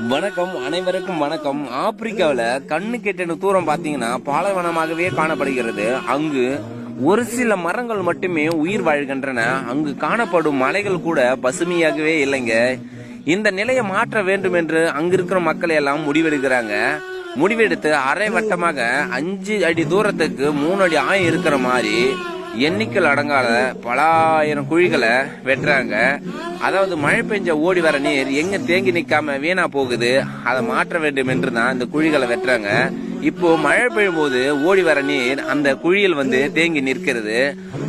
வணக்கம், அனைவருக்கும் வணக்கம். ஆப்பிரிக்காவில் கண்ணு கெட்டின தூரம் பார்த்தீங்கன்னா பாலைவனமாகவே காணப்படுகிறது. அங்கு ஒரு சில மரங்கள் மட்டுமே உயிர் வாழ்கின்றன. அங்கு காணப்படும் மலைகள் கூட பசுமையாகவே இல்லைங்க. இந்த நிலையை மாற்ற வேண்டும் என்று அங்கிருக்கிற மக்கள் எல்லாம் முடிவெடுக்கிறாங்க. முடிவெடுத்து அரை வட்டமாக 5 அடி தூரத்துக்கு 3 அடி ஆயம் இருக்கிற மாதிரி எண்ணிக்கை அடங்காத பல ஆயிரம் குழிகளை வெட்டுறாங்க. அதாவது மழை பெஞ்ச ஓடி வர நீர் எங்க தேங்கி நிக்காம வீணா போகுது, அதை மாற்ற வேண்டும் என்று தான் இந்த குழிகளை வெட்டுறாங்க. இப்போ மழை பெய்யும் போது ஓடி வர நீர் அந்த குழியில் தேங்கி நிற்கிறது.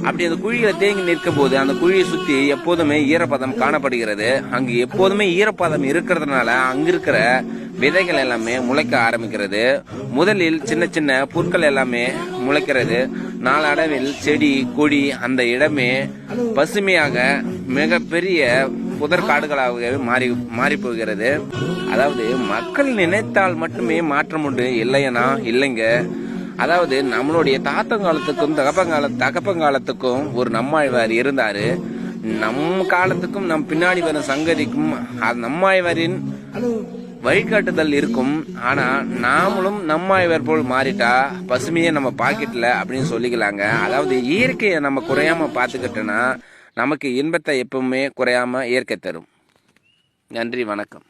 அப்படி அந்த குழியில தேங்கி நிற்கும் போது அந்த குழியை சுத்தி எப்போதுமே ஈரப்பதம் காணப்படுகிறது. அங்கு எப்போதுமே ஈரப்பதம் இருக்கிறதுனால அங்கிருக்கிற விதைகள் எல்லாமே முளைக்க ஆரம்பிக்கிறது. முதலில் சின்ன சின்ன புற்கள் எல்லாமே முளைக்கிறது. நாளடைவில் செடி கொடி அந்த இடமே பசுமையாக மிகப்பெரிய புதற்காடுகளாகவே மாறி போகிறது. அதாவது மக்கள் நினைத்தால் மட்டுமே மாற்றம் உண்டு, இல்லையனா இல்லைங்க. அதாவது நம்மளுடைய தாத்தங்காலத்துக்கும் தகப்பங்காலத்துக்கும் ஒரு நம்மாழ்வார் இருந்தாரு. நம் காலத்துக்கும் நம் பின்னாடி வரும் சங்கதிக்கும் நம்மாழ்வாரின் வழிகாட்டுதல் இருக்கும். ஆனா நாமளும் நம்மாழ்வார் போல் மாறிட்டா பசுமையே நம்ம பாக்கெட்ல அப்படின்னு சொல்லிக்கலாங்க. அதாவது இயற்கையை நம்ம குறையாம பார்த்துக்கிட்டோன்னா நமக்கு இன்பத்தை எப்பவுமே குறையாம இயற்கை தரும். நன்றி, வணக்கம்.